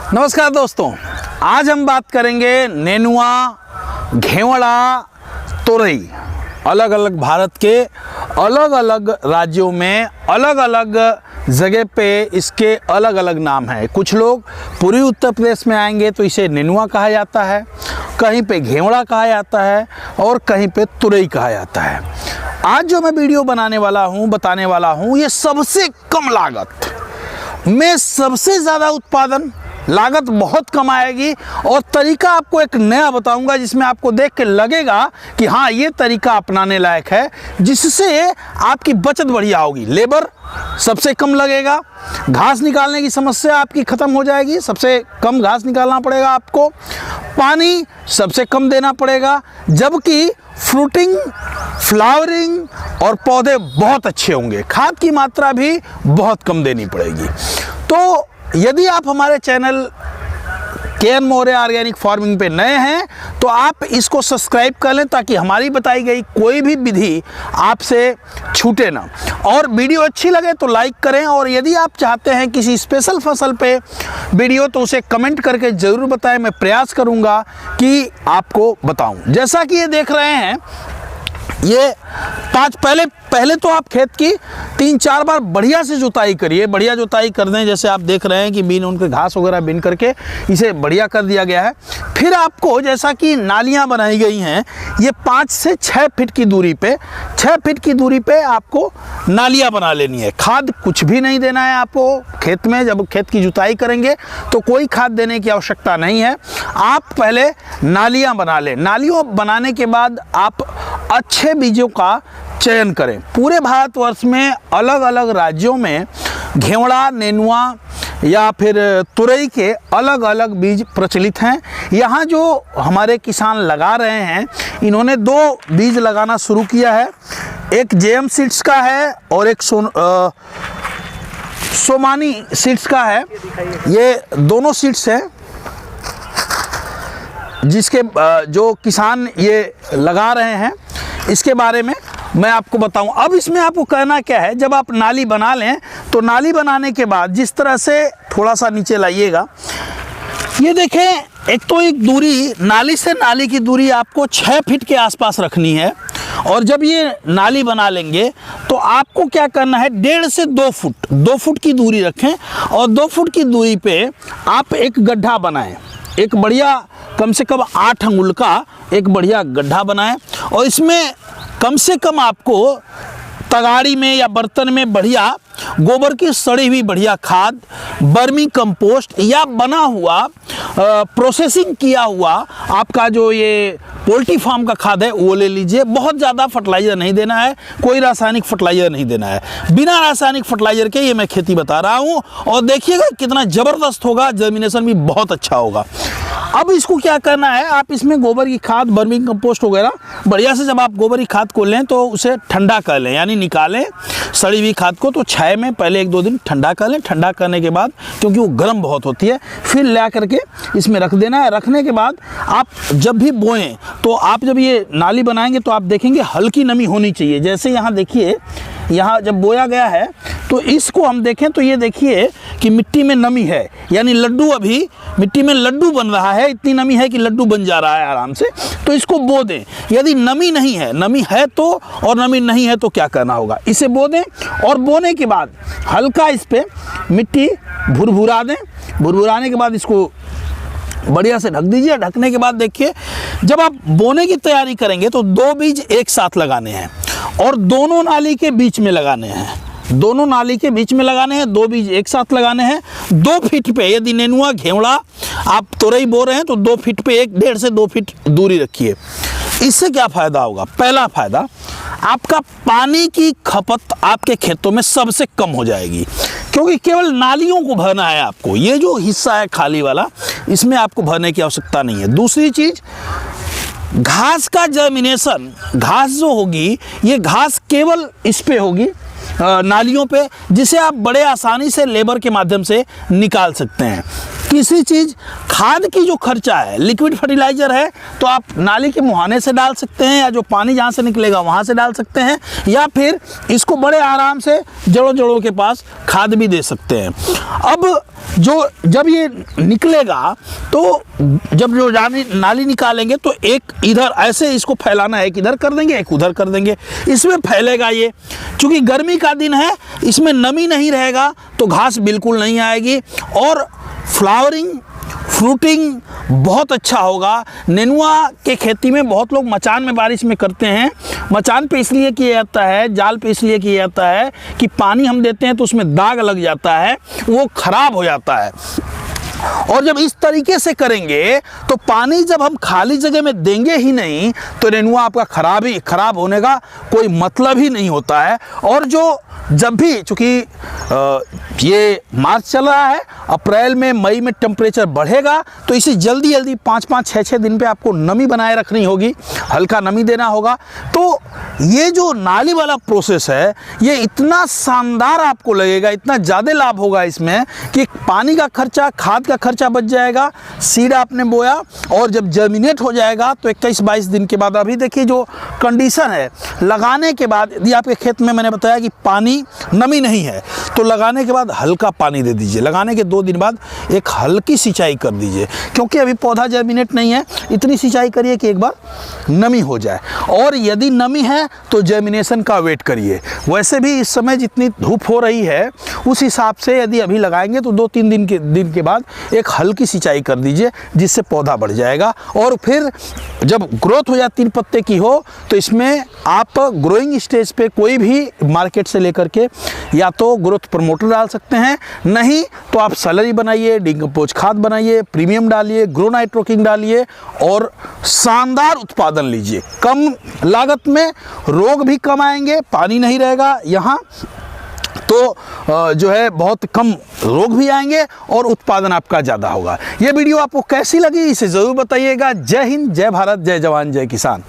नमस्कार दोस्तों, आज हम बात करेंगे नेनुआ, घेवड़ा, तोरई। अलग अलग भारत के अलग अलग राज्यों में अलग अलग जगह पे इसके अलग अलग नाम हैं। कुछ लोग पूर्वी उत्तर प्रदेश में आएंगे तो इसे नेनुआ कहा जाता है, कहीं पे घेवड़ा कहा जाता है और कहीं पे तुरई कहा जाता है। आज जो मैं वीडियो बताने वाला हूँ ये सबसे कम लागत में सबसे ज़्यादा उत्पादन, लागत बहुत कम आएगी और तरीका आपको एक नया बताऊंगा जिसमें आपको देख के लगेगा कि हाँ ये तरीका अपनाने लायक है, जिससे आपकी बचत बढ़िया होगी। लेबर सबसे कम लगेगा, घास निकालने की समस्या आपकी ख़त्म हो जाएगी, सबसे कम घास निकालना पड़ेगा आपको, पानी सबसे कम देना पड़ेगा, जबकि फ्रूटिंग, फ्लावरिंग और पौधे बहुत अच्छे होंगे। खाद की मात्रा भी बहुत कम देनी पड़ेगी। तो यदि आप हमारे channel K. N.. Maurya organic farming पे नए हैं तो आप इसको सब्सक्राइब कर लें ताकि हमारी बताई गई कोई भी विधि आपसे छूटे ना। और वीडियो अच्छी लगे तो लाइक करें, और यदि आप चाहते हैं किसी स्पेशल फसल पे वीडियो तो उसे कमेंट करके ज़रूर बताएं। मैं प्रयास करूंगा कि आपको बताऊं। जैसा कि ये देख रहे हैं, ये पहले तो आप खेत की 3-4 बार बढ़िया से जुताई करिए, बढ़िया जुताई कर दें। जैसे आप देख रहे हैं कि बीन उनके घास वगैरह बीन करके इसे बढ़िया कर दिया गया है। फिर आपको जैसा कि नालियां बनाई गई हैं, ये 5 से 6 फीट की दूरी पे 6 फीट की दूरी पे आपको नालियां बना लेनी है। खाद कुछ भी नहीं देना है आपको खेत में। जब खेत की जुताई करेंगे तो कोई खाद देने की आवश्यकता नहीं है। आप पहले नालियां बना लें। नालियों बनाने के बाद आप अच्छे बीजों का चयन करें। पूरे भारतवर्ष में अलग अलग राज्यों में घेवड़ा, नेनुआ या फिर तुरई के अलग अलग बीज प्रचलित हैं। यहाँ जो हमारे किसान लगा रहे हैं, इन्होंने 2 बीज लगाना शुरू किया है। एक जेएम सीड्स का है और एक सोमानी सीड्स का है। ये दोनों सीड्स हैं जिसके जो किसान ये लगा रहे हैं, इसके बारे में मैं आपको बताऊं। अब इसमें आपको कहना क्या है, जब आप नाली बना लें तो नाली बनाने के बाद जिस तरह से थोड़ा सा नीचे लाइएगा, ये देखें, एक तो एक दूरी नाली से नाली की दूरी आपको 6 फीट के आसपास रखनी है। और जब ये नाली बना लेंगे तो आपको क्या करना है, 1.5 से 2 फुट की दूरी रखें और 2 फुट की दूरी पे आप एक गड्ढा बनाएं। एक बढ़िया कम से कम 8 अंगुल का एक बढ़िया गड्ढा बनाएं और इसमें कम से कम आपको तगाड़ी में या बर्तन में बढ़िया गोबर की सड़ी हुई बढ़िया खाद, वर्मी कंपोस्ट या बना हुआ प्रोसेसिंग किया हुआ आपका जो ये पोल्ट्री फार्म का खाद है वो ले लीजिए। बहुत ज़्यादा फर्टिलाइज़र नहीं देना है, कोई रासायनिक फर्टिलाइज़र नहीं देना है। बिना रासायनिक फर्टिलाइज़र के ये मैं खेती बता रहा हूँ और देखिएगा कितना ज़बरदस्त होगा, जर्मिनेशन भी बहुत अच्छा होगा। अब इसको क्या करना है, आप इसमें गोबर की खाद, वर्मी कंपोस्ट वगैरह बढ़िया से जब आप गोबर की खाद को लें तो उसे ठंडा कर लें, यानी निकालें सड़ी हुई खाद को। तो छाया में पहले 1-2 दिन ठंडा कर लें। ठंडा करने के बाद, क्योंकि वो गर्म बहुत होती है, फिर ला करके इसमें रख देना है। रखने के बाद आप जब भी बोएं तो आप जब ये नाली बनाएंगे तो आप देखेंगे हल्की नमी होनी चाहिए। जैसे यहाँ देखिए, यहाँ जब बोया गया है तो इसको हम देखें तो ये देखिए कि मिट्टी में नमी है, यानी लड्डू, अभी मिट्टी में लड्डू बन रहा है। इतनी नमी है कि लड्डू बन जा रहा है आराम से। तो इसको बो दें। यदि नमी नहीं है, नमी है तो, और नमी नहीं है तो क्या करना होगा, इसे बो दें और बोने के बाद हल्का इस पे मिट्टी भुरभुरा दें। भुरभुराने के बाद इसको बढ़िया से ढक दीजिए। ढकने के बाद देखिए, जब आप बोने की तैयारी करेंगे तो 2 बीज एक साथ लगाने हैं और दोनों नाली के बीच में लगाने हैं। दोनों नाली के बीच में लगाने हैं, 2 बीज एक साथ लगाने हैं। 2 फीट पे, यदि नेनुआ, घेवड़ा, आप तुरई बो रहे हैं तो 2 फीट पे 1.5 से 2 फीट दूरी रखिए। इससे क्या फ़ायदा होगा? पहला फ़ायदा, आपका पानी की खपत आपके खेतों में सबसे कम हो जाएगी, क्योंकि केवल नालियों को भरना है आपको। ये जो हिस्सा है खाली वाला, इसमें आपको भरने की आवश्यकता नहीं है। दूसरी चीज़, घास का जर्मिनेशन, घास जो होगी, ये घास केवल इस पे होगी, नालियों पे, जिसे आप बड़े आसानी से लेबर के माध्यम से निकाल सकते हैं। किसी चीज़ खाद की जो खर्चा है, लिक्विड फर्टिलाइज़र है तो आप नाली के मुहाने से डाल सकते हैं, या जो पानी जहाँ से निकलेगा वहाँ से डाल सकते हैं, या फिर इसको बड़े आराम से जड़ों के पास खाद भी दे सकते हैं। अब जब ये निकलेगा तो जब जो नाली निकालेंगे तो एक इधर ऐसे इसको फैलाना है, एक इधर कर देंगे एक उधर कर देंगे, इसमें फैलेगा ये। क्योंकि गर्मी का दिन है, इसमें नमी नहीं रहेगा तो घास बिल्कुल नहीं आएगी और फ्लावरिंग फ्रूटिंग बहुत अच्छा होगा। नेनुआ के खेती में बहुत लोग मचान में बारिश में करते हैं। मचान पे इसलिए किया जाता है, जाल पे इसलिए किया जाता है कि पानी हम देते हैं तो उसमें दाग लग जाता है, वो खराब हो जाता है। और जब इस तरीके से करेंगे तो पानी जब हम खाली जगह में देंगे ही नहीं तो नेनुआ आपका खराब होने का कोई मतलब ही नहीं होता है। और जब भी, चूँकि ये मार्च चल रहा है, अप्रैल में मई में टेम्परेचर बढ़ेगा तो इसे जल्दी 5-5 6-6 दिन पे आपको नमी बनाए रखनी होगी, हल्का नमी देना होगा। तो ये जो नाली वाला प्रोसेस है ये इतना शानदार आपको लगेगा, इतना ज़्यादा लाभ होगा इसमें कि पानी का खर्चा, खाद का खर्चा बच जाएगा। सीड आपने बोया और जब जर्मिनेट हो जाएगा तो 21-22 दिन के बाद, अभी देखिए जो कंडीशन है लगाने के बाद, यदि आपके खेत में मैंने बताया कि पानी नमी नहीं है तो लगाने के बाद हल्का पानी दे दीजिए, लगाने के 2 दिन बाद एक हल्की सिंचाई कर दीजिए, क्योंकि अभी पौधा जर्मिनेट नहीं है। इतनी सिंचाई करिए कि एक बार नमी हो जाए, और यदि नमी है तो जर्मिनेशन का वेट करिए। वैसे भी इस समय जितनी धूप हो रही है उस हिसाब से यदि अभी लगाएंगे तो 2-3 दिन के बाद एक हल्की सिंचाई कर दीजिए, जिससे पौधा बढ़ जाएगा। और फिर जब ग्रोथ हो जाए 3 पत्ते की हो तो इसमें आप ग्रोइंग स्टेज पे कोई भी मार्केट से लेकर के या तो ग्रोथ प्रमोटर डाल सकते हैं, नहीं तो आप सैलरी बनाइए, डिकम्पोज खाद बनाइए, प्रीमियम डालिए, ग्रो नाइट्रोकिंग डालिए और शानदार उत्पादन लीजिए। कम लागत में रोग भी कम आएंगे, पानी नहीं रहेगा यहाँ तो जो है बहुत कम रोग भी आएंगे और उत्पादन आपका ज़्यादा होगा। ये वीडियो आपको कैसी लगी इसे ज़रूर बताइएगा। जय हिंद, जय भारत, जय जवान, जय किसान।